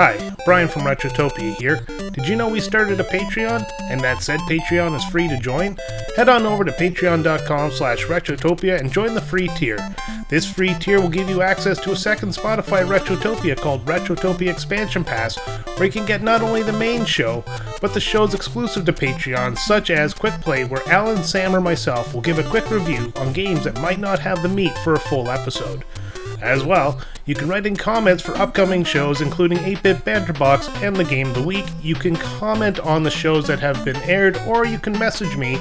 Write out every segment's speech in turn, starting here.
Hi, Brian from Retrotopia here. Did you know we started a Patreon? And that said Patreon is free to join? Head on over to patreon.com/Retrotopia and join the free tier. This free tier will give you access to a second Spotify Retrotopia called Retrotopia Expansion Pass, where you can get not only the main show, but the shows exclusive to Patreon, such as Quick Play, where Alan, Sam, or myself will give a quick review on games that might not have the meat for a full episode. As well, you can write in comments for upcoming shows, including 8-Bit Banter Box and the Game of the Week. You can comment on the shows that have been aired, or you can message me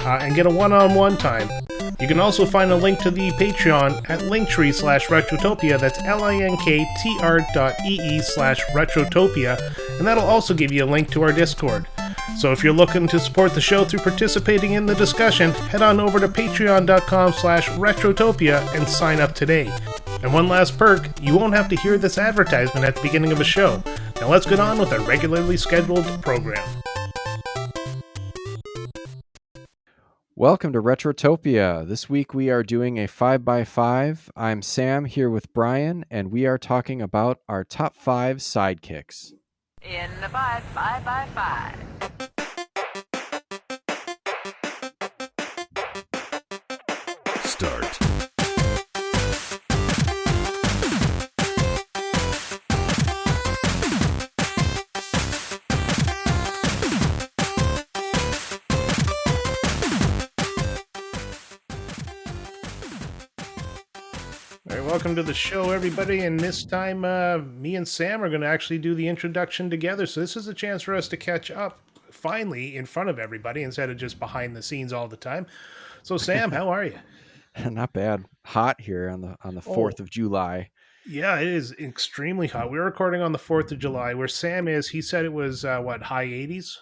and get a one-on-one time. You can also find a link to the Patreon at linktree/Retrotopia. That's linktr.ee/Retrotopia, and that'll also give you a link to our Discord. So if you're looking to support the show through participating in the discussion, head on over to patreon.com/Retrotopia and sign up today. And one last perk, you won't have to hear this advertisement at the beginning of a show. Now let's get on with our regularly scheduled program. Welcome to Retrotopia. This week we are doing a 5x5. I'm Sam here with Brian, and we are talking about our top 5 sidekicks. In the 5x5. Start. All right, welcome to the show, everybody. And this time, me and Sam are going to actually do the introduction together. So this is a chance for us to catch up, finally, in front of everybody instead of just behind the scenes all the time. So, Sam, how are you? Not bad. Hot here on the 4th of July. Yeah, it is extremely hot. We're recording on the 4th of July. Where Sam is, he said it was, high 80s?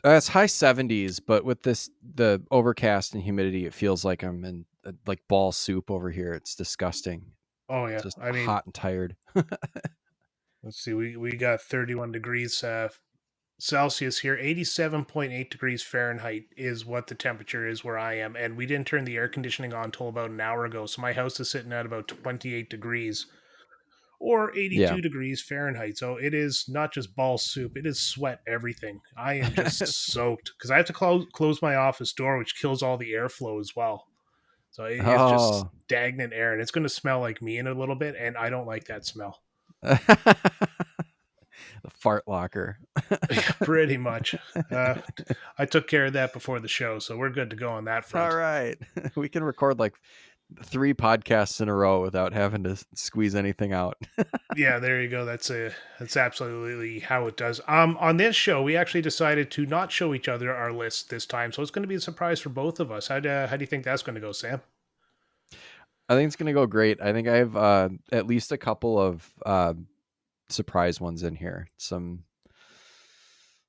It's high 70s, but with the overcast and humidity, it feels like I'm in like ball soup over here. It's disgusting. Oh, yeah. It's just hot and tired. Let's see. We got 31 degrees Celsius here. 87.8 degrees Fahrenheit is what the temperature is where I am. And we didn't turn the air conditioning on until about an hour ago. So my house is sitting at about 28 degrees or 82 degrees Fahrenheit. So it is not just ball soup. It is sweat everything. I am just soaked because I have to close my office door, which kills all the airflow as well. So it's just stagnant air, and it's going to smell like me in a little bit, and I don't like that smell. The fart locker. Pretty much. I took care of that before the show, so we're good to go on that front. All right. We can record like 3 podcasts in a row without having to squeeze anything out. Yeah, there you go. That's absolutely how it does. On this show, we actually decided to not show each other our list this time, so it's going to be a surprise for both of us. How do you think that's going to go, Sam? I think it's going to go great. I think I have at least a couple of surprise ones in here. Some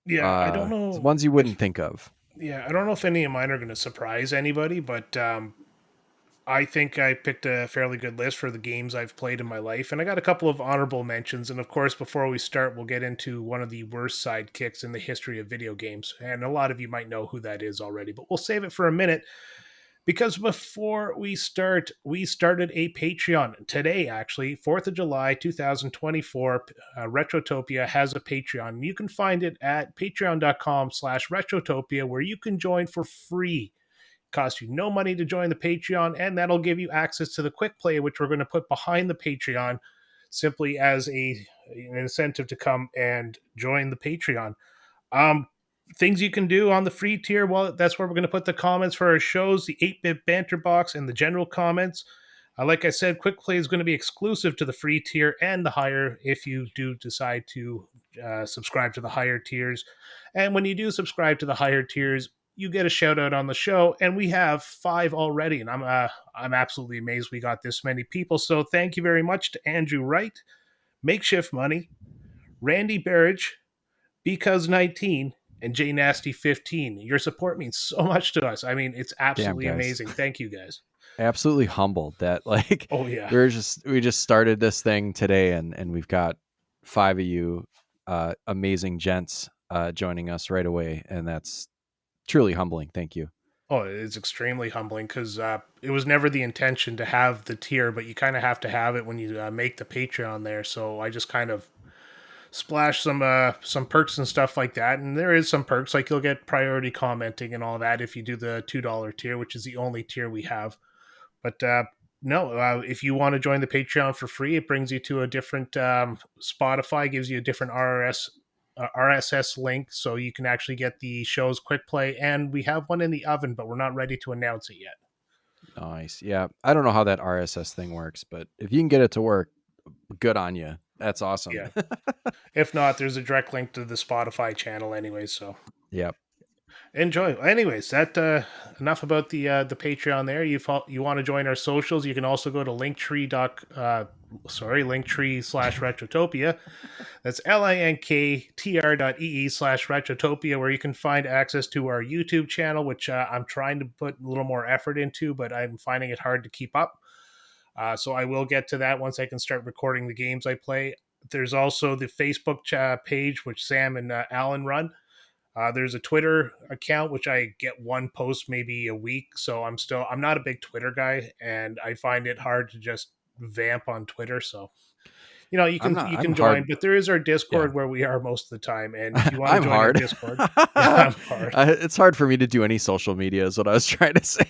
I don't know. Ones you wouldn't think of. Yeah, I don't know if any of mine are going to surprise anybody, but I think I picked a fairly good list for the games I've played in my life, and I got a couple of honorable mentions. And of course, before we start, we'll get into one of the worst sidekicks in the history of video games. And a lot of you might know who that is already, but we'll save it for a minute. Because before we start, we started a Patreon today, actually, 4th of July, 2024. Retrotopia has a Patreon. You can find it at patreon.com/Retrotopia, where you can join for free. It costs you no money to join the Patreon, and that'll give you access to the quick play, which we're going to put behind the Patreon simply as an incentive to come and join the Patreon. Things you can do on the free tier, well, that's where we're going to put the comments for our shows, the 8-Bit Banter Box, and the general comments. Like I said, Quick Play is going to be exclusive to the free tier and the higher if you do decide to subscribe to the higher tiers. And when you do subscribe to the higher tiers, you get a shout out on the show, and we have 5 already, and I'm absolutely amazed we got this many people. So thank you very much to Andrew Wright, Makeshift Money, Randy Barrage, Because 19, and J Nasty 15. Your support means so much to us. I mean, it's absolutely amazing. Thank you, guys. Absolutely humbled that oh yeah, we just started this thing today, and we've got 5 of you amazing gents joining us right away, and that's truly humbling. Thank you. Oh, it's extremely humbling because it was never the intention to have the tier, but you kind of have to have it when you make the Patreon there. So I just kind of splash some perks and stuff like that, and there is some perks like you'll get priority commenting and all that if you do the $2 tier, which is the only tier we have. But no, if you want to join the Patreon for free, it brings you to a different Spotify, gives you a different RSS link, so you can actually get the show's quick play. And we have one in the oven, but we're not ready to announce it yet. Nice. Yeah. I don't know how that RSS thing works, but if you can get it to work, good on you. That's awesome. Yeah. If not, there's a direct link to the Spotify channel anyway. So Yep. enjoy. Anyways, that enough about the Patreon. There, you want to join our socials? You can also go to linktree/retrotopia. That's linktr.ee/retrotopia, where you can find access to our YouTube channel, which I'm trying to put a little more effort into, but I'm finding it hard to keep up. So I will get to that once I can start recording the games I play. There's also the Facebook page, which Sam and Alan run. There's a Twitter account which I get one post maybe a week, so I'm not a big Twitter guy, and I find it hard to just vamp on Twitter. So you I'm can not, you I'm can join, hard. but there is our Yeah. Discord where we are most of the time, and if you want to I'm join our hard. Discord, yeah, I'm hard. It's hard for me to do any social media is what I was trying to say.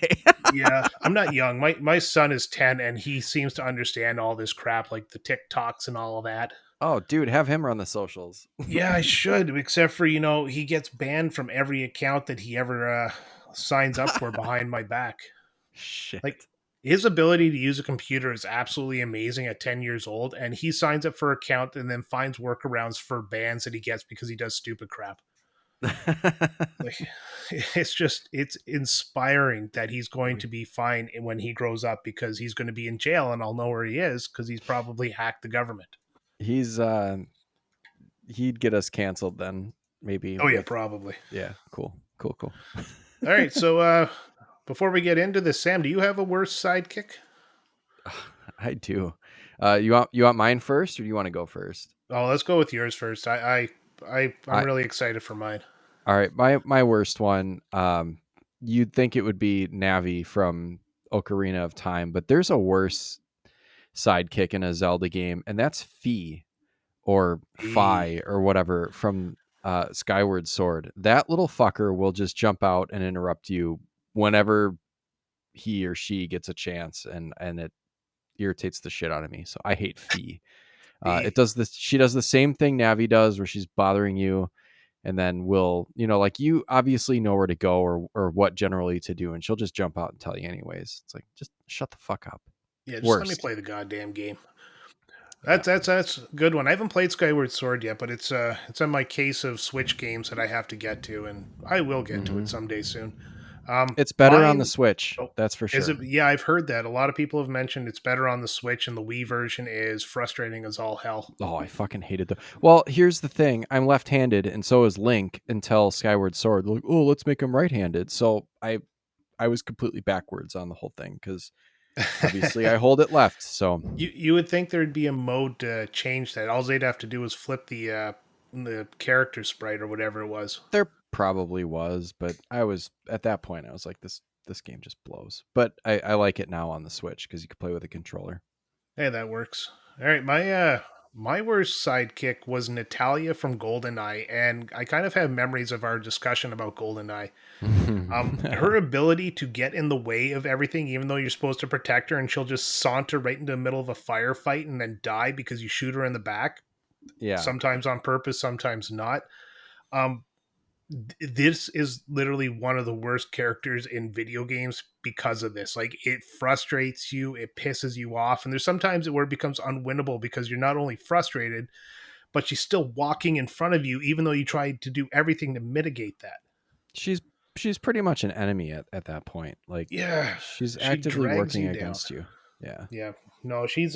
Yeah, I'm not young. My son is 10, and he seems to understand all this crap like the TikToks and all of that. Oh, dude, have him run the socials. Yeah, I should, except for he gets banned from every account that he ever signs up for behind my back. Like Shit. his ability to use a computer is absolutely amazing at 10 years old, and he signs up for an account and then finds workarounds for bans that he gets because he does stupid crap. Like it's inspiring that he's going to be fine when he grows up because he's going to be in jail and I'll know where he is because he's probably hacked the government. He's he'd get us canceled then, maybe Oh yeah, with probably. yeah, cool. All right, so before we get into this, Sam, do you have a worse sidekick? I do. You want mine first or do you want to go first? Oh, let's go with yours first. I'm I really excited for mine. All right, my worst one. You'd think it would be Navi from Ocarina of Time, but there's a worse sidekick in a Zelda game, and that's Fi or Eee. Fi or whatever from Skyward Sword. That little fucker will just jump out and interrupt you whenever he or she gets a chance, and it irritates the shit out of me. So I hate Fi. It does this. She does the same thing Navi does, where she's bothering you, and then will like you obviously know where to go or what generally to do, and she'll just jump out and tell you anyways. It's like, just shut the fuck up. Yeah, just let me Worst. play the goddamn game. Yeah. That's a good one. I haven't played Skyward Sword yet, but it's on my case of Switch games that I have to get to, and I will get to Hmm. it someday soon. It's better on the Mine. Switch, Oh, that's for is sure. it? Yeah, I've heard that. A lot of people have mentioned it's better on the Switch, and the Wii version is frustrating as all hell. Oh, I fucking hated the. Well, here's the thing: I'm left-handed, and so is Link until Skyward Sword. Like, oh, let's make him right-handed. So I was completely backwards on the whole thing because obviously I hold it left. So You would think there'd be a mode to change that. All they'd have to do is flip the character sprite or whatever it was. there probably was, but I was at that point. I was like, this game just blows. But I like it now on the Switch because you can play with a controller. Hey, that works. All right, my worst sidekick was Natalia from GoldenEye, and I kind of have memories of our discussion about GoldenEye. Her ability to get in the way of everything, even though you're supposed to protect her, and she'll just saunter right into the middle of a firefight and then die because you shoot her in the back, Yeah, sometimes on purpose, sometimes not. Um, this is literally one of the worst characters in video games because of this. Like it frustrates you, it pisses you off, and there's sometimes where it becomes unwinnable because you're not only frustrated, but she's still walking in front of you, even though you tried to do everything to mitigate that. she's she's pretty much an enemy at that point. Like Yeah, she's she actively drags working you down. against you. Yeah, Yeah, no, she's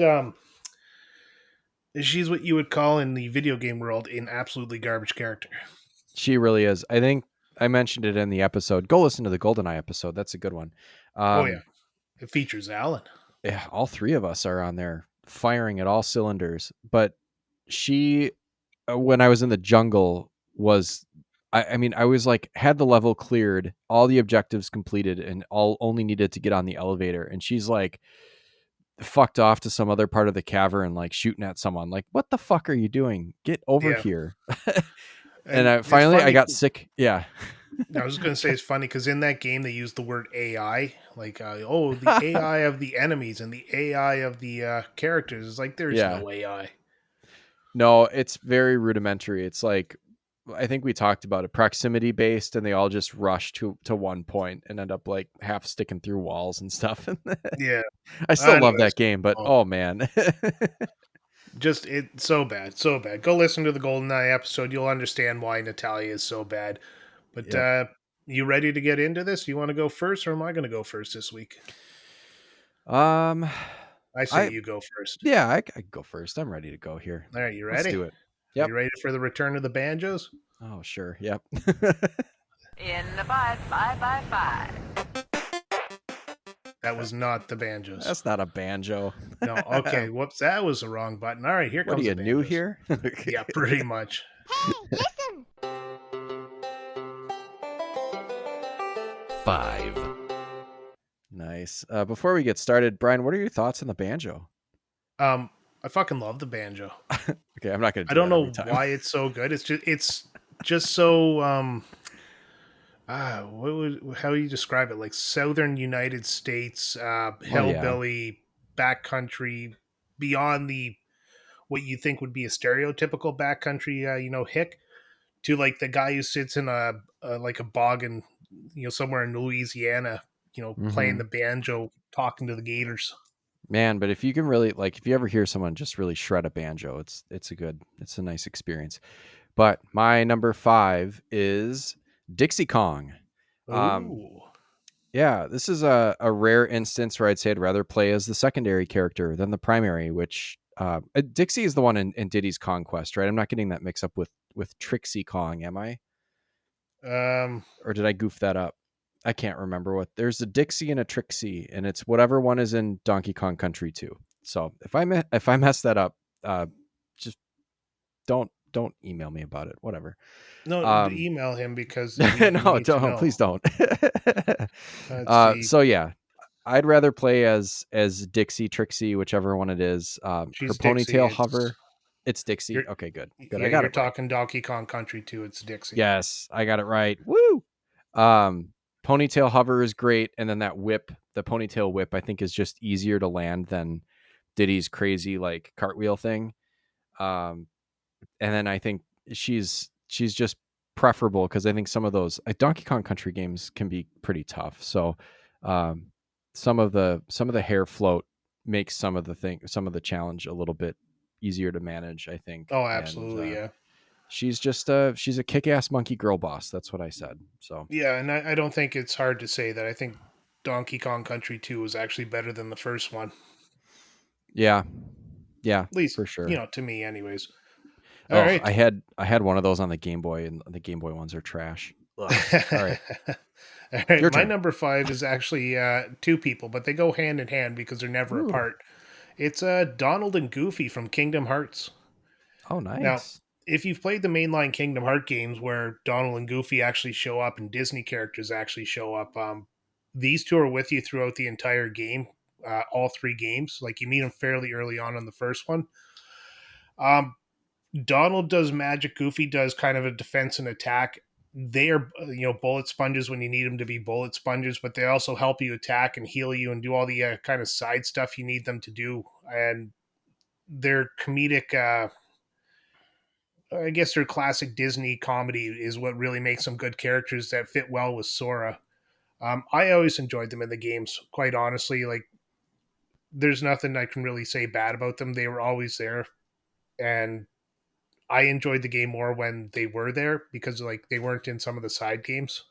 what you would call in the video game world an absolutely garbage character. she really is. I think I mentioned it in the episode. Go listen to the GoldenEye episode. That's a good one. Oh yeah, Um, it features Alan. yeah, all three of us are on there firing at all cylinders. But she, when I was in the jungle, was I mean, I was like, had the level cleared, all the objectives completed, and only needed to get on the elevator. And she's like, fucked off to some other part of the cavern, like shooting at someone. Like, what the fuck are you doing? Get over Yeah, here. And and it's finally, I funny. got sick. Yeah. I was going to say it's funny because in that game they use the word AI, like the AI of the enemies and the AI of the characters. It's like there's Yeah. no AI. No, it's very rudimentary. It's like, I think we talked about it, proximity based, and they all just rush to one point and end up like half sticking through walls and stuff. Yeah, I still love anyways, that game, but oh, oh man. just it's so bad, so bad. Go listen to the GoldenEye episode. You'll understand why Natalia is so bad. But Yep. you ready to get into this? You want to go first, or am I going to go first this week? Um, I say I you go first. yeah, I can go first. I'm ready to go here. All right, you Let's ready? do it. Are Yep. you ready for the return of the banjos? Oh sure. Yep. In the 5 by 5. That was not the banjos. That's not a banjo. No, okay. Whoops, that was the wrong button. All right, here What are comes the you new banjos. here? Yeah, pretty much. Hey, listen! 5, Nice. Before we get started, Brian, what are your thoughts on the banjo? I fucking love the banjo. Okay, I'm not going to I do don't that every know time. why it's so good. It's just so how you describe it? Like southern United States, Oh yeah. hillbilly, backcountry, beyond the what you think would be a stereotypical backcountry, hick, to like the guy who sits in a like a bog in somewhere in Louisiana, playing hmm the banjo, talking to the gators. Man, but if you can really like, if you ever hear someone just really shred a banjo, it's a nice experience. But my number 5 is Dixie Kong. Um, Ooh, yeah, this is a rare instance where I'd say I'd rather play as the secondary character than the primary, which Dixie is the one in Diddy's Conquest, right? I'm not getting that mixed up with Trixie Kong, am I? um, Or did I goof that up? I can't remember what. There's a Dixie and a Trixie, and it's whatever one is in Donkey Kong Country 2. So if I mess that up, just don't email me about it. Whatever. no, Um, email him because we no, need to don't know. please don't. Let's see. So yeah, I'd rather play as Dixie, Trixie, whichever one it is. Her She's Dixie. ponytail hover. It's Dixie. You're Okay, good. I yeah, got you're it right. talking Donkey Kong Country too. It's Dixie. Yes, I got it right. Woo! Ponytail hover is great, and then that whip, the ponytail whip, I think is just easier to land than Diddy's crazy like cartwheel thing. Um, and then I think she's just preferable because I think some of those Donkey Kong Country games can be pretty tough. So um, some of the hair float makes some of the challenge a little bit easier to manage, I think. Oh, And absolutely, yeah. she's she's a kick-ass monkey girl boss. That's what I said. So Yeah, and I don't think it's hard to say that. I think Donkey Kong Country 2 was actually better than the first one. yeah, At least, for sure. to me anyways. All Oh, right. I had one of those on the Game Boy, and the Game Boy ones are trash. Ugh. All right, All right, your my turn. number 5 is actually two people, but they go hand in hand because they're never Ooh. apart. It's Donald and Goofy from Kingdom Hearts. Oh, Now, nice. if you've played the mainline Kingdom Heart games where Donald and Goofy actually show up and Disney characters actually show up, these two are with you throughout the entire game, all three games. Like you meet them fairly early on in the first one. Um, Donald does magic, Goofy does kind of a defense and attack. They are, bullet sponges when you need them to be bullet sponges, but they also help you attack and heal you and do all the kind of side stuff you need them to do. And their comedic, I guess their classic Disney comedy is what really makes them good characters that fit well with Sora. I always enjoyed them in the games, quite honestly. Like, there's nothing I can really say bad about them. They were always there, and I enjoyed the game more when they were there because, like, they weren't in some of the side games.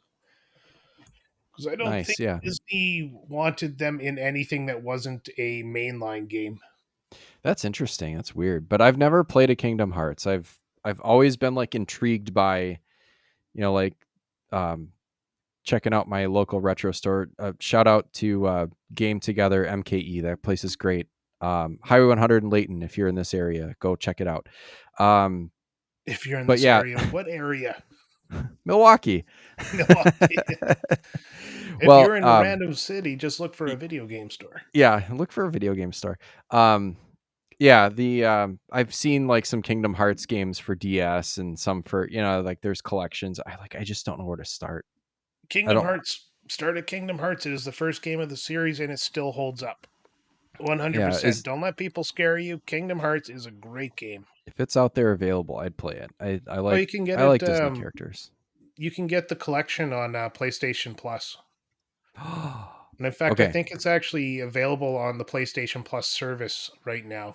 Because I don't think Nice. Yeah, Disney wanted them in anything that wasn't a mainline game. that's interesting. That's weird. But I've never played a Kingdom Hearts. I've always been like intrigued by, like um, checking out my local retro store. Shout out to Game Together MKE. That place is great. Highway 100 in Layton. If you're in this area, go check it out. Um, If you're in but this yeah, area, what area? Milwaukee. Milwaukee. If Well, you're in a random city, just look for a video game store. yeah, look for a video game store. Yeah, I've seen like some Kingdom Hearts games for DS and some for, like there's collections. I just don't know where to start. I Kingdom don't Hearts. Start at Kingdom Hearts. It is the first game of the series, and it still holds up. yeah, 100%. is Don't let people scare you. Kingdom Hearts is a great game. if it's out there available, I'd play it. I Oh, like you can get I like it. Disney characters. You can get the collection on PlayStation Plus. And in fact, I Okay. think it's actually available on the PlayStation Plus service right now.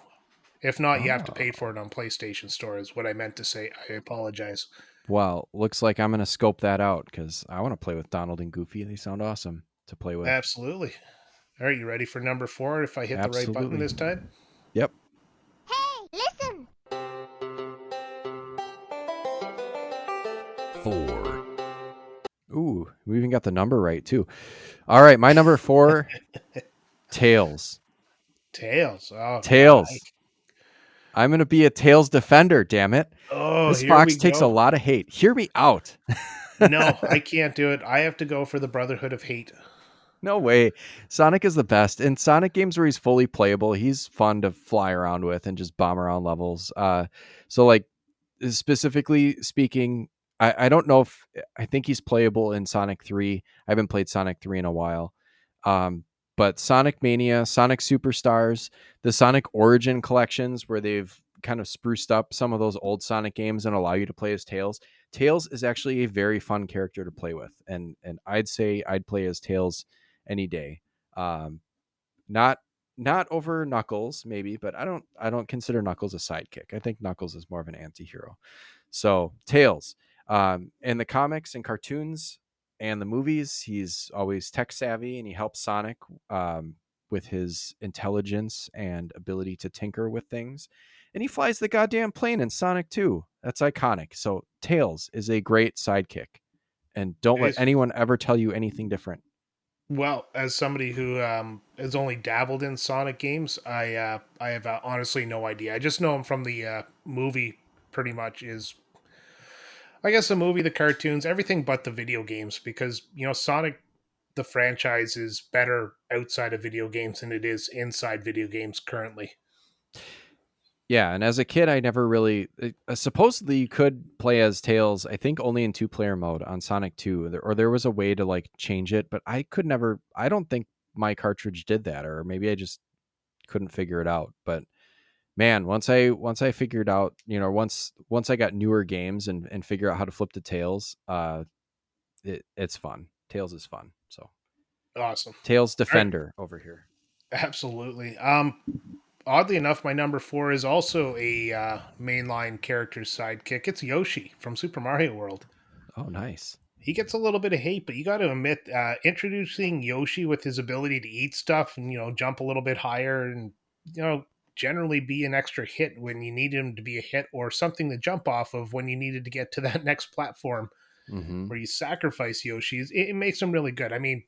If not, you have to pay Oh. for it on PlayStation Store, is what I meant to say. I apologize. Well, looks like I'm gonna scope that out because I want to play with Donald and Goofy. They sound awesome to play with. Absolutely. All right, you ready for number 4 if I hit the right button Absolutely. this time? Yep. Hey, listen. 4, Ooh, we even got the number right too. All right, my number 4, Tails. Tails. Oh, God. Tails. I'm gonna be a Tails defender. Damn it! Oh, This here we fox takes a go. lot of hate. Hear me out. No, I can't do it. I have to go for the Brotherhood of Hate. No way. Sonic is the best. In Sonic games where he's fully playable, he's fun to fly around with and just bomb around levels. So like specifically speaking, I don't know if I think he's playable in Sonic 3. I haven't played Sonic 3 in a while. But Sonic Mania, Sonic Superstars, the Sonic Origin collections where they've kind of spruced up some of those old Sonic games and allow you to play as Tails. Tails is actually a very fun character to play with, and I'd say I'd play as Tails any day. Um, not not over Knuckles maybe, but I don't consider Knuckles a sidekick. I think Knuckles is more of an anti-hero. So Tails, in the comics and cartoons and the movies, he's always tech savvy and he helps Sonic with his intelligence and ability to tinker with things. And he flies the goddamn plane in Sonic 2. That's iconic. So Tails is a great sidekick. And don't let It's, anyone ever tell you anything different. well, as somebody who has only dabbled in Sonic games, I have honestly no idea. I just know him from the movie. Pretty much is, I guess, the movie, the cartoons, everything but the video games, because Sonic the franchise is better outside of video games than it is inside video games currently. Yeah, and as a kid, I never really. Supposedly, you could play as Tails. I think only in 2-player mode on Sonic 2, or there was a way to like change it, but I could never. I don't think my cartridge did that, or maybe I just couldn't figure it out. But man, once I figured out, once I got newer games and figure out how to flip the Tails, it's fun. Tails is fun. So Awesome. Tails All right. Defender over here. Absolutely. Oddly enough, my number 4 is also a mainline character sidekick. It's Yoshi from Super Mario World. Oh, nice. He gets a little bit of hate, but you got to admit, introducing Yoshi with his ability to eat stuff and jump a little bit higher and you know generally be an extra hit when you need him to be a hit, or something to jump off of when you needed to get to that next platform Mm-hmm. where you sacrifice Yoshi's. It makes him really good. I mean,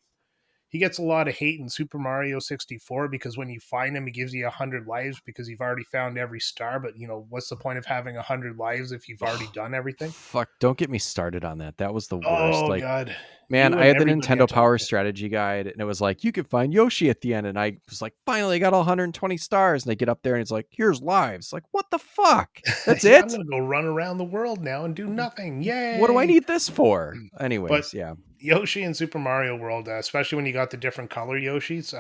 he gets a lot of hate in Super Mario 64 because when you find him, he gives you 100 lives because you've already found every star. But what's the point of having 100 lives if you've already done everything? Fuck, don't get me started on that. That was the worst. Oh Like, God, man, you I and had the everybody I Nintendo talk Power to. Strategy Guide, and it was like, you could find Yoshi at the end. And I was like, finally, I got all 120 stars. And I get up there and it's like, here's lives. Like, what the fuck? That's Yeah, I'm it? gonna go run around the world now and do nothing. What do I Yay! need this for? But Anyways, yeah. Yoshi in Super Mario World, especially when you got the different color Yoshis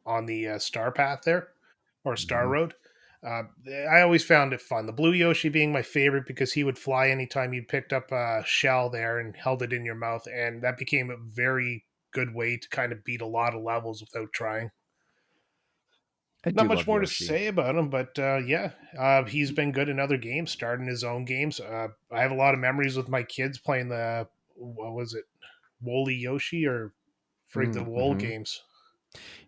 on the Star Path there, or Star Mhm. Road, uh, I always found it fun. The blue Yoshi being my favorite because he would fly anytime you picked up a shell there and held it in your mouth, and that became a very good way to kind of beat a lot of levels without trying. I Not do much love more to Yoshi. say about him, but yeah, he's been good in other games, starting his own games. I have a lot of memories with my kids playing the, what was it, Woolly Yoshi or frig the Wool Mm-hmm. games.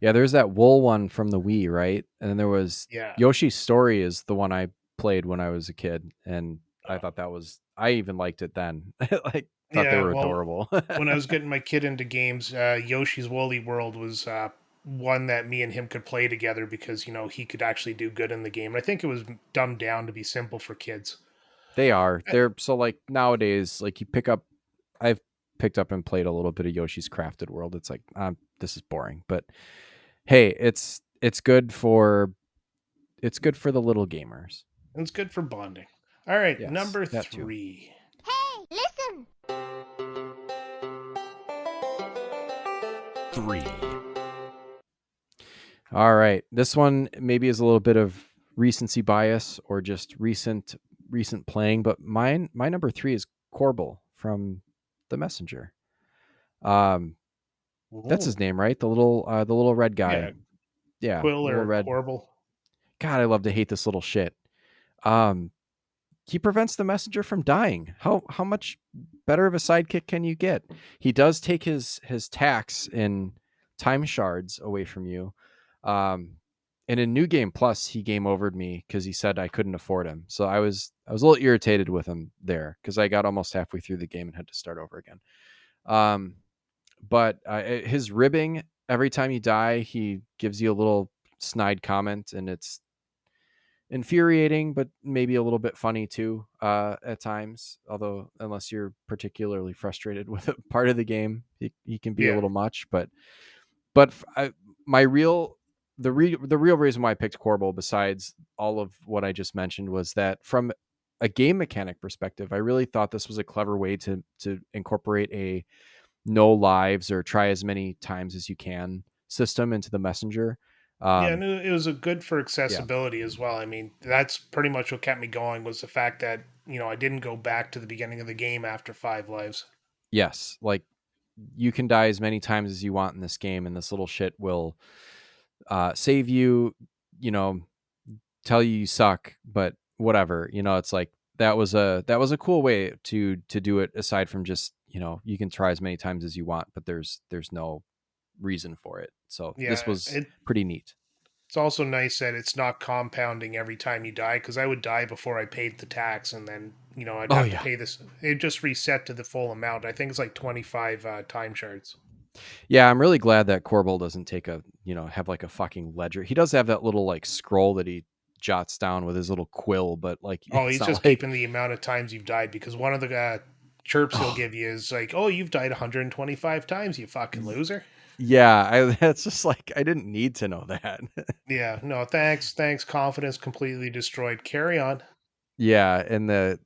Yeah, there's that wool one from the Wii, right? And then there was Yeah. Yoshi's Story is the one I played when I was a kid, and I Uh, thought that was I even liked it then. Like thought they yeah. were Well, adorable. when I was getting my kid into games, Yoshi's Woolly World was one that me and him could play together because he could actually do good in the game. I think it was dumbed down to be simple for kids. They are. They're so like nowadays, like you pick up I've picked up and played a little bit of Yoshi's Crafted World. It's like, this is boring, but hey, it's good for the little gamers. It's good for bonding. All right, Yes, number that too. 3. Hey, listen. 3, All right, this one maybe is a little bit of recency bias or just recent playing, but my number 3 is Corbel from The Messenger. That's his Ooh. name, right? The little red guy. Yeah, Yeah, Quill little or red. Corbel. God, I love to hate this little shit. He prevents the messenger from dying. How much better of a sidekick can you get? He does take his tax in time shards away from you. And in New Game Plus, he game overed me because he said I couldn't afford him. So I was a little irritated with him there because I got almost halfway through the game and had to start over again. But his ribbing, every time you die, he gives you a little snide comment, and it's infuriating, but maybe a little bit funny too at times. Although, unless you're particularly frustrated with a part of the game, he can be a Yeah. little much. But my real the real reason why I picked Corbel, besides all of what I just mentioned, was that from a game mechanic perspective, I really thought this was a clever way to incorporate a no lives or try as many times as you can system into the messenger. Yeah, Um, and it was a good for yeah. accessibility as well. I mean, that's pretty much what kept me going was the fact that, I didn't go back to the beginning of the game after 5 lives. Yes, like you can die as many times as you want in this game, and this little shit will save you. You know, tell you suck, but whatever. It's like that was a cool way to do it. Aside from just you can try as many times as you want, but there's no reason for it. So this Yeah, was pretty neat. it's also nice that it's not compounding every time you die because I would die before I paid the tax, and then I'd Oh have to yeah, pay this. It just reset to the full amount. I think it's like 25 time shards. yeah. I'm really glad that Corbel doesn't take have like a fucking ledger. He does have that little like scroll that he jots down with his little quill, but like Oh, it's he's not just like keeping the amount of times you've died because one of the chirps he'll oh, give you is like, "Oh, you've died 125 times, you fucking loser." yeah. That's just like I didn't need to know that. Yeah, no, thanks. Confidence completely destroyed. Carry on. Yeah, and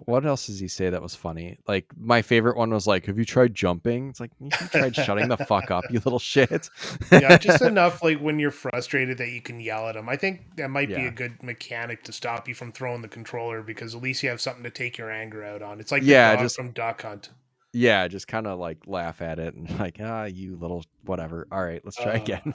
what else does he say that was funny? Like my favorite one was like, "Have you tried jumping?" It's like you tried shutting the fuck up, you little shit. Yeah, just enough like when you're frustrated that you can yell at him. I think that might be a Yeah, good mechanic to stop you from throwing the controller because at least you have something to take your anger out on. It's like the yeah, dog just from Duck Hunt. just kind of like laugh at it and like, you little whatever. All right, let's try Uh, again.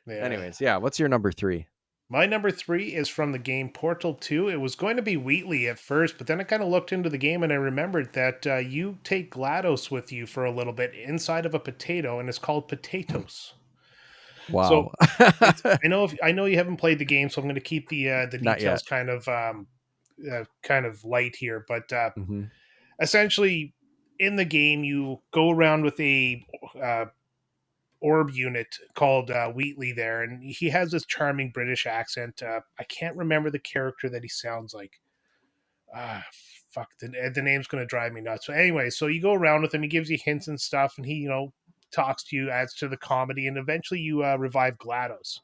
yeah. Anyways, yeah, what's your number 3? My number 3 is from the game Portal 2. It was going to be Wheatley at first, but then I kind of looked into the game and I remembered that you take GLaDOS with you for a little bit inside of a potato, and it's called Potatoes. So Wow. it's I know you haven't played the game, so I'm going to keep the Not details yet. kind of light here. But Hmm. essentially, in the game, you go around with a uh, orb unit called Wheatley there, and he has this charming British accent. I can't remember the character that he sounds like. Ah, fuck, the name's gonna drive me nuts. But anyway, so you go around with him. He gives you hints and stuff, and he talks to you, adds to the comedy, and eventually you revive GLaDOS.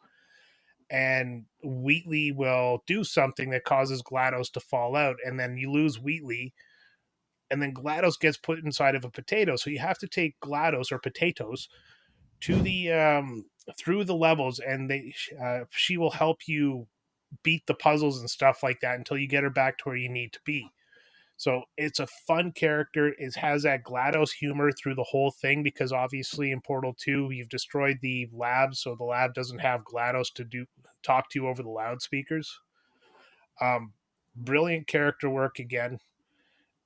And Wheatley will do something that causes GLaDOS to fall out, and then you lose Wheatley, and then GLaDOS gets put inside of a potato. So you have to take GLaDOS or potatoes to the through the levels, and she will help you beat the puzzles and stuff like that until you get her back to where you need to be. So it's a fun character. It has that GLaDOS humor through the whole thing because obviously in Portal 2 you've destroyed the lab, so the lab doesn't have GLaDOS to talk to you over the loudspeakers. Brilliant character work again,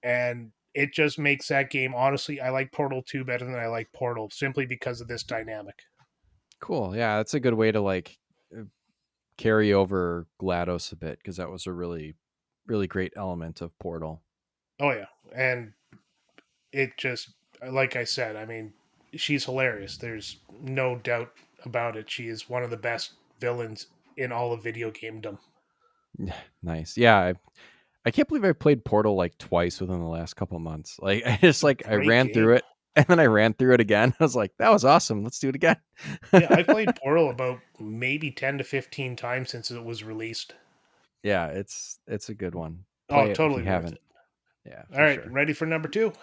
and it just makes that game. Honestly, I like Portal 2 better than I like Portal simply because of this dynamic. Cool. Yeah, that's a good way to like uh, carry over GLaDOS a bit because that was a really really great element of Portal. Oh yeah, and it just like I said, I mean, she's hilarious. There's no doubt about it. She is one of the best villains in all of video gamedom. Nice. Yeah, I can't believe I played Portal like twice within the last couple months. Like I just It's a like I great ran through game. it and then I ran through it again. I was like, that was awesome. Let's do it again. Yeah, I played Portal about maybe 10 to 15 times since it was released. Yeah, it's a good one. Oh, Play it if you totally worth haven't. it. Yeah, All for right, sure. ready for number 2?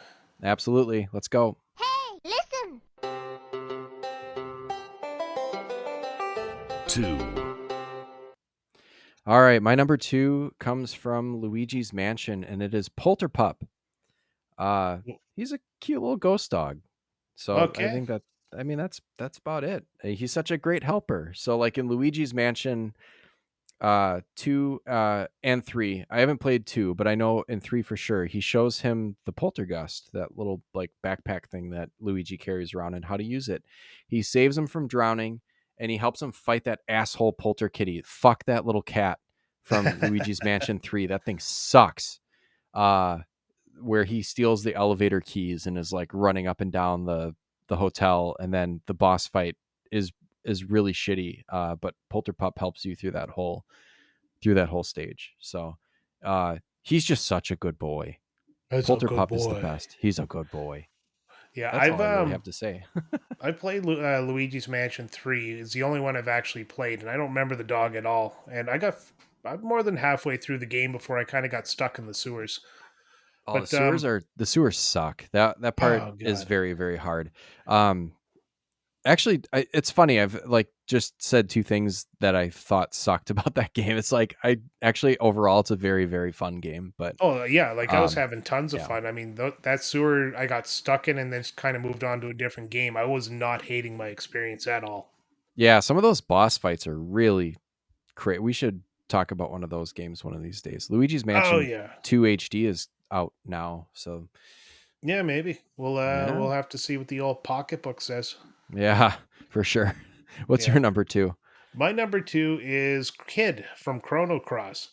Absolutely. Let's go. Hey, listen. 2, All right, my number 2 comes from Luigi's Mansion, and it is Polterpup. Uh, he's a cute little ghost dog. So I Okay. think that I mean that's about it. He's such a great helper. So like in Luigi's Mansion 2 and 3, I haven't played 2, but I know in 3 for sure, he shows him the poltergust, that little like backpack thing that Luigi carries around, and how to use it. He saves him from drowning, and he helps him fight that asshole polter kitty. Fuck that little cat from Luigi's Mansion 3. That thing sucks. uh where he steals the elevator keys and is like running up and down the hotel, and then the boss fight is really shitty, but Polterpup helps you through that whole stage. So he's just such a good boy. That's a good Polterpup is the boy. best. He's a good boy. Yeah, That's all I really have to say. I played Luigi's Mansion 3. It's the only one I've actually played, and I don't remember the dog at all. And I'm more than halfway through the game before I kind of got stuck in the sewers. Oh, But the sewers suck. That part oh is god. very, very hard. um Actually, it's funny. I've like just said two things that I thought sucked about that game. It's like I actually overall it's a very, very fun game, but Oh yeah, like I was um having tons of yeah. fun. I mean, that sewer I got stuck in and then kind of moved on to a different game. I was not hating my experience at all. Yeah, some of those boss fights are really great. We should talk about one of those games one of these days. Luigi's Oh Mansion yeah. 2 HD is out now, so Yeah, maybe. yeah. We'll have to see what the old pocketbook says. Yeah, for sure. What's Yeah. your number 2? My number 2 is Kid from Chrono Cross.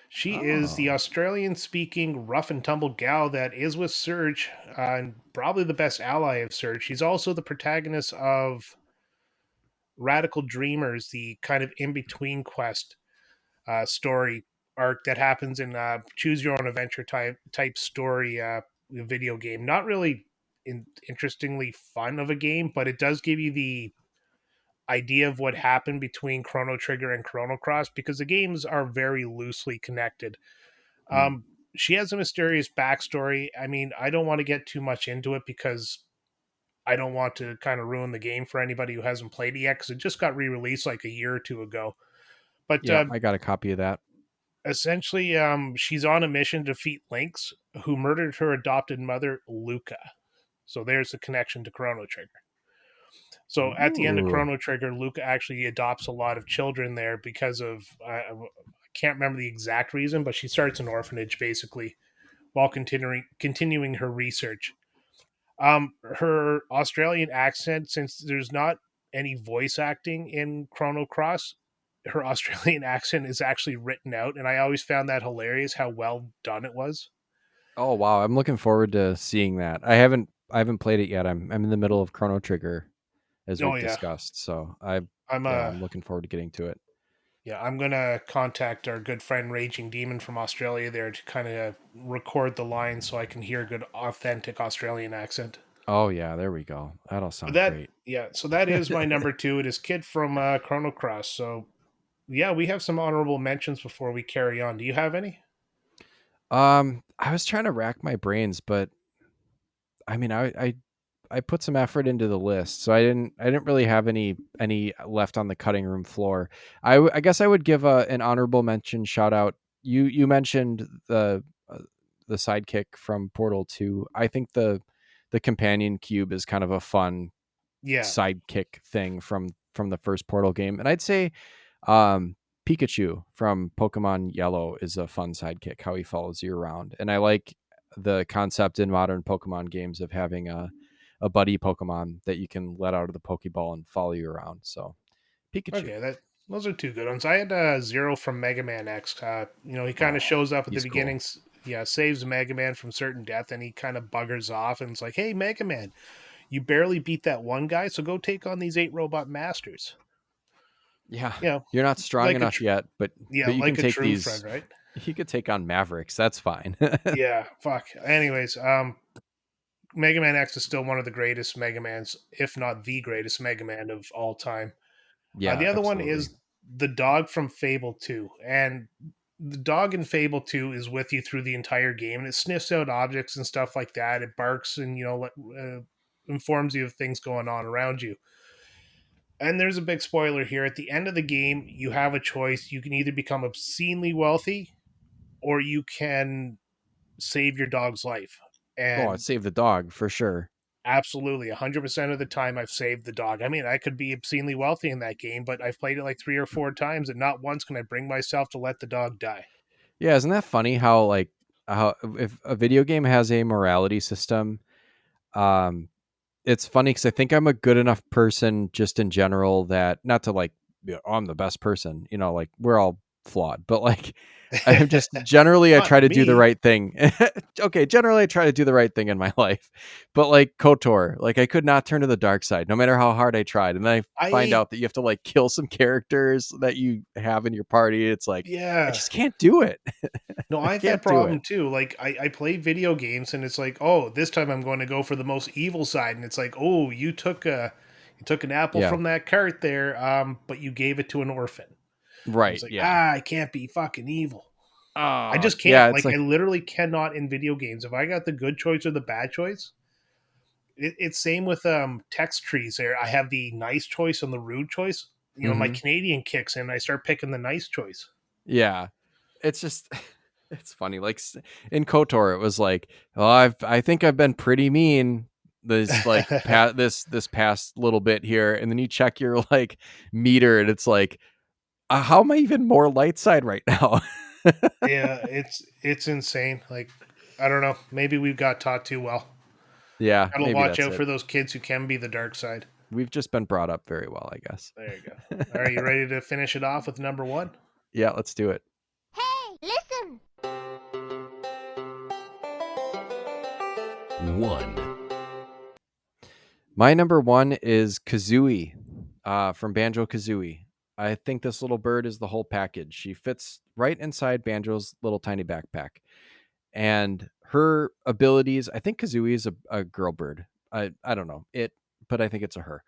She is the Oh. Australian speaking rough and tumble gal that is with Surge, and probably the best ally of Surge. She's also the protagonist of Radical Dreamers, the kind of in between quest story arc that happens in choose your own adventure type story video game. Not really interestingly fun of a game, but it does give you the idea of what happened between Chrono Trigger and Chrono Cross because the games are very loosely connected. Hmm. Um, she has a mysterious backstory. I mean, I don't want to get too much into it because I don't want to kind of ruin the game for anybody who hasn't played it yet because it just got re-released like a year or two ago. But Yeah, I got a copy of that. essentially, she's on a mission to defeat Lynx, who murdered her adopted mother, Luca. So there's a connection to Chrono Trigger. So at the end of Ooh. Chrono Trigger, Luca actually adopts a lot of children there because of I can't remember the exact reason, but she starts an orphanage basically while continuing her research. Her Australian accent, since there's not any voice acting in Chrono Cross, her Australian accent is actually written out, and I always found that hilarious how well done it was. Oh wow, I'm looking forward to seeing that. I haven't played it yet. I'm in the middle of Chrono Trigger as Oh we've yeah, discussed. So I'm yeah, I'm looking forward to getting to it. yeah, I'm gonna contact our good friend Raging Demon from Australia there to kind of record the line so I can hear a good authentic Australian accent. Oh yeah, there we go. That'll But sound that great. yeah, so that is my number 2. It is Kid from Chrono Cross. So yeah, we have some honorable mentions before we carry on. Do you have any? I was trying to rack my brains, but I mean, I put some effort into the list, so I didn't really have any left on the cutting room floor. I guess I would give an honorable mention shout out. You mentioned the sidekick from Portal 2. I think the companion cube is kind of a fun Yeah. sidekick thing from the first Portal game, and I'd say um, Pikachu from Pokemon Yellow is a fun sidekick. How he follows you around, and I like the concept in modern Pokemon games of having a buddy Pokemon that you can let out of the Pokeball and follow you around. So Pikachu. Okay, that those are two good ones. I had Zero from Mega Man X. He kind of Oh, shows up at the he's beginning, cool. yeah, saves Mega Man from certain death, and he kind of buggers off and it's like, "Hey, Mega Man, you barely beat that one guy, so go take on these 8 robot masters." Yeah. You know, You're not strong like a enough yet, but you can like a take true friend, these. right? You could take on Mavericks. That's fine. Yeah, fuck. Anyways, Mega Man X is still one of the greatest Mega Mans, if not the greatest Mega Man of all time. The Yeah, other one absolutely. is the dog from Fable 2. And the dog in Fable 2 is with you through the entire game, and it sniffs out objects and stuff like that. It barks and, informs you of things going on around you. And there's a big spoiler here. At the end of the game, you have a choice. You can either become obscenely wealthy or you can save your dog's life. Oh, I'd And save the dog for sure. absolutely, 100% of the time I've saved the dog. I mean, I could be obscenely wealthy in that game, but I've played it like 3 or 4 times, and not once can I bring myself to let the dog die. Yeah, isn't that funny how like how if a video game has a morality system, um it's funny because I think I'm a good enough person just in general that not to like I'm the best person, like we're all flawed, but like I'm just generally I Not try to do the me. right thing. Okay, generally I try to do the right thing in my life, but like Kotor, like I could not turn to the dark side no matter how hard I tried, and then I find I out that you have to like kill some characters that you have in your party. It's like I Yeah. just can't do it. No, I I have that can't do it. problem too. Like I play video games and it's like, oh, this time I'm going to go for the most evil side. And it's like, oh, you took an apple Yeah, from that cart there, but you gave it to an orphan. And it's right. like, Yeah. I can't be fucking evil. I Oh, just yeah. can't. It's Like I like, literally cannot in video games. If I got the good choice or the bad choice, it's same with text trees there. I have the nice choice and the rude choice. My mhm. Canadian kicks in, I start picking the nice choice. Yeah. It's just it's funny. Like in KOTOR, it was like, oh, I think I've been pretty mean this like this past little bit here, and then you check your like meter, and it's like, how am I even more light side right now? Yeah, it's insane. Like I don't know. Maybe we've got taught too well. Yeah, Gotta maybe watch that's out it. for those kids who can be the dark side. We've just been brought up very well, I guess. There you go. All right, you ready to finish it off with number one? Yeah, let's do it. Hey, listen. 1. My number one is Kazooie, from Banjo Kazooie. I think this little bird is the whole package. She fits right inside Banjo's little tiny backpack. And her abilities, I think Kazooie is a girl bird. I don't know it, but I think it's a her.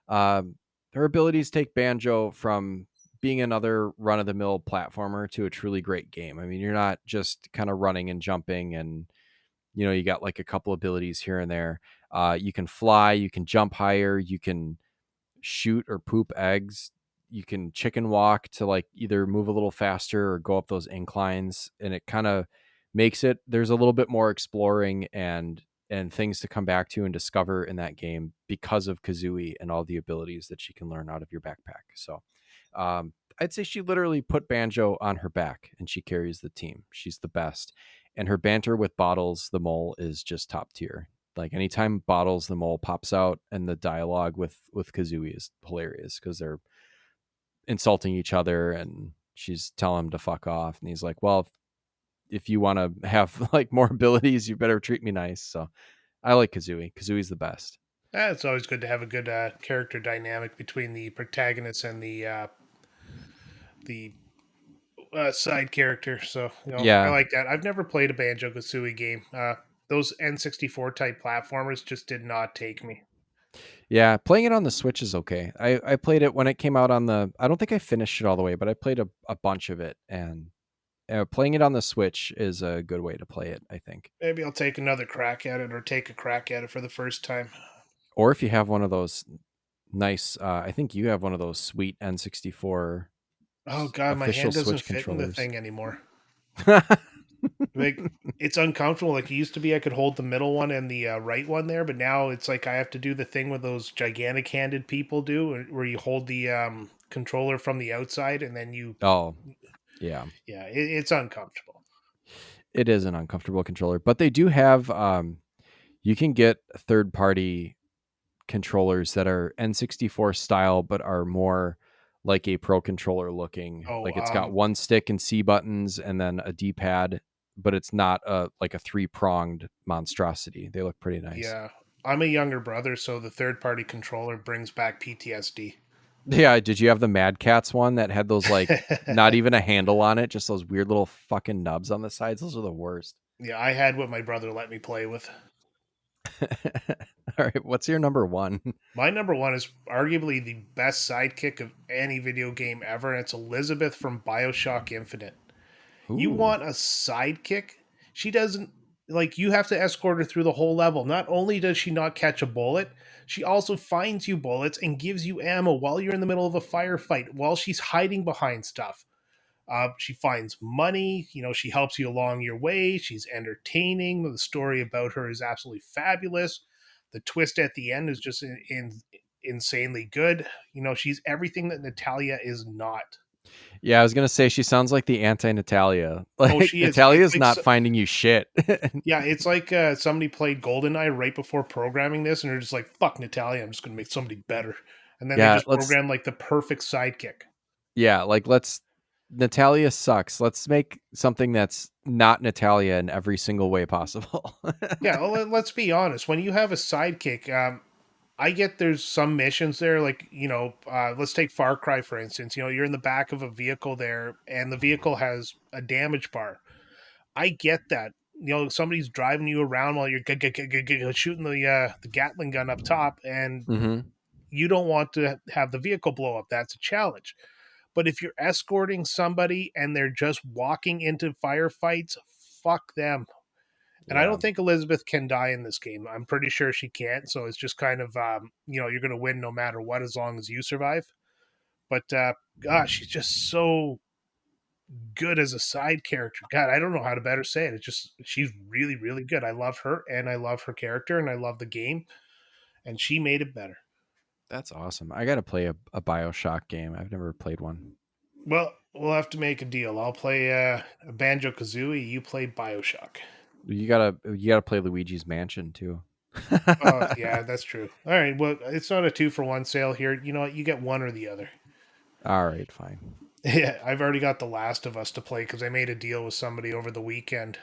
Her abilities take Banjo from being another run of the mill platformer to a truly great game. I mean, you're not just kind of running and jumping and you got like a couple abilities here and there. You can fly, you can jump higher, you can shoot or poop eggs. You can chicken walk to like either move a little faster or go up those inclines, and it kind of makes it there's a little bit more exploring and things to come back to and discover in that game because of Kazooie and all the abilities that she can learn out of your backpack. So I'd say she literally put Banjo on her back and she carries the team. She's the best. And her banter with Bottles the mole is just top tier. Like anytime Bottles the mole pops out and the dialogue with Kazooie is hilarious because they're insulting each other and she's telling him to fuck off and he's like, well, if you want to have like more abilities, you better treat me nice. So I like Kazooie. Kazooie's the best. It's always good to have a good character dynamic between the protagonist and the side character. So I Yeah. like that. I've never played a Banjo Kazooie game. Those N64 type platformers just did not take me. Yeah, playing it on the Switch is okay. I played it when it came out on the. I don't think I finished it all the way, but I played a bunch of it, and playing it on the Switch is a good way to play it, I think. Maybe I'll take another crack at it, or take a crack at it for the first time. Or if you have one of those nice, I think you have one of those sweet N64 Oh god, my official hand doesn't Switch fit in the controllers. thing anymore. Like it's uncomfortable. Like it used to be, I could hold the middle one and the right one there, but now it's like I have to do the thing with those gigantic-handed people do, where you hold the controller from the outside and then you, Oh, yeah. yeah, it's uncomfortable. It is an uncomfortable controller, but they do have you can get third party controllers that are N64 style, but are more like a pro controller looking. Oh, Like it's got one stick and C buttons and then a D pad, but it's not a like a three pronged monstrosity. They look pretty nice. yeah. I'm a younger brother, so the third-party controller brings back PTSD. Yeah, did you have the Mad Cats one that had those like not even a handle on it, just those weird little fucking nubs on the sides? Those are the worst. Yeah, I had what my brother let me play with. All right, what's your number one? My number one is arguably the best sidekick of any video game ever, and it's Elizabeth from Bioshock Infinite. You Ooh, want a sidekick? She doesn't like you have to escort her through the whole level. Not only does she not catch a bullet, she also finds you bullets and gives you ammo while you're in the middle of a firefight, while she's hiding behind stuff. She finds money, she helps you along your way. She's entertaining. The story about her is absolutely fabulous. The twist at the end is just insanely good. She's everything that Natalia is not. yeah, I was gonna say she sounds like the anti-Natalia. Oh, Like she is. It's Natalia's like not finding you shit. yeah, it's like somebody played GoldenEye right before programming this, and they're just like, "Fuck Natalia, I'm just going to make somebody better." And then they Yeah, just programmed like the perfect sidekick. let's Natalia sucks. Let's make something that's not Natalia in every single way possible. Yeah, well, let's be honest. When you have a sidekick, I get there's some missions there, like let's take Far Cry for instance. You're in the back of a vehicle there, and the vehicle has a damage bar. I get that. Somebody's driving you around while you're shooting the Gatling gun up top, and hmm you don't want to have the vehicle blow up. That's a challenge. But if you're escorting somebody and they're just walking into firefights, fuck them. And I Yeah. don't think Elizabeth can die in this game. I'm pretty sure she can't. So it's just kind of, you're going to win no matter what as long as you survive. But gosh, she's just so good as a side character. God, I don't know how to better say it. It's just, she's really, really good. I love her and I love her character and I love the game. And she made it better. That's awesome. I gotta play a Bioshock game. I've never played one. Well, we'll have to make a deal. I'll play Banjo Kazooie. You play Bioshock. You gotta play Luigi's Mansion too. Oh, yeah, that's true. All right. Well, it's not a 2-for-1 sale here. You know what? You get one or the other. All right, fine. Yeah, I've already got The Last of Us to play because I made a deal with somebody over the weekend.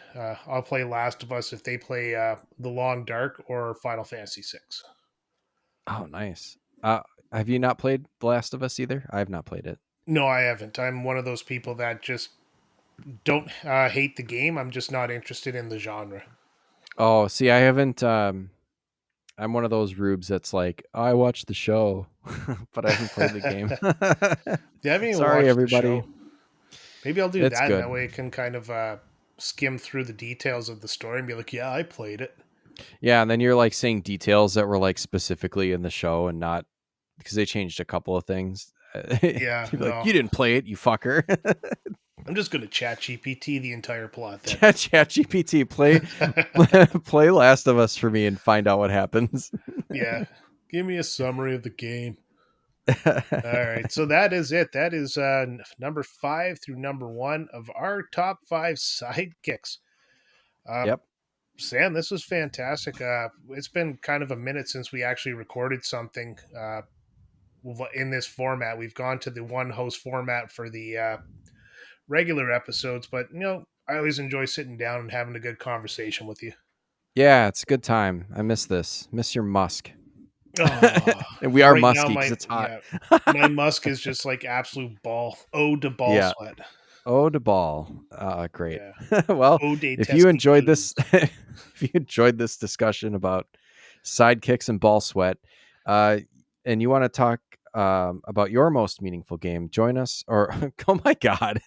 I'll play Last of Us if they play The Long Dark or Final Fantasy 6. Oh, nice. Have you not played The Last of Us either? I have not played it. No, I haven't. I'm one of those people that just don't hate the game. I'm just not interested in the genre. Oh, see, I haven't. I'm one of those rubes that's like, I watched the show, but I haven't played the game. I haven't even Sorry, watched the everybody. show. Maybe I'll do It's that, and good. that way I can kind of skim through the details of the story and be like, yeah, I played it. Yeah, and then you're like saying details that were like specifically in the show and not because they changed a couple of things. You'd Yeah, be like, no. you didn't play it, you fucker. I'm just going to chat GPT the entire plot then. Chat GPT, play Last of Us for me and find out what happens. Yeah. Give me a summary of the game. All right. So that is it. That is number 5 through number 1 of our top 5 sidekicks. Uh, Yep. Sam, this was fantastic. It's been kind of a minute since we actually recorded something in this format. We've gone to the one host format for the regular episodes, but I always enjoy sitting down and having a good conversation with you. Yeah, it's a good time. I miss this. Miss your musk. Oh, And we are right now musky because my it's hot. my musk is just like absolute ball. Ode to ball Yeah. sweat. Oh, to ball. Great. Yeah. Well, Ode de if you enjoyed testicles. this, if you enjoyed this discussion about sidekicks and ball sweat, and you want to talk about your most meaningful game, join us. Or oh my god,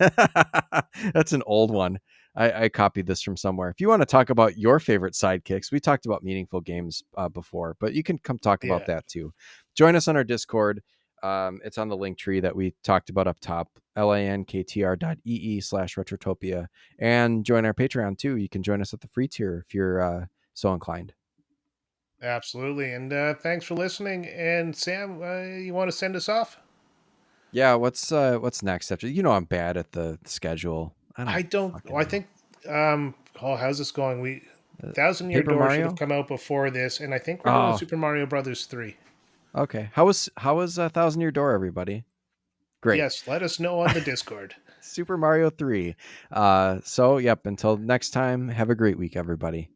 that's an old one. I copied this from somewhere. If you want to talk about your favorite sidekicks, we talked about meaningful games before, but you can come talk about Yeah. that too. Join us on our Discord. It's on the link tree that we talked about up top, linktr.ee/retrotopia, and join our Patreon too. You can join us at the free tier if you're so inclined. Absolutely. And thanks for listening. And Sam, you want to send us off? Yeah, what's next after? I'm bad at the schedule. I don't. Fucking Well, I know. think. How's this going? Thousand Year Paper Door should have Mario. come out before this, and I think we're doing Oh, Super Mario Brothers 3. okay. How was a Thousand Year Door, everybody? Great. Yes, let us know on the Discord. Super Mario 3. So yep. Until next time, have a great week, everybody.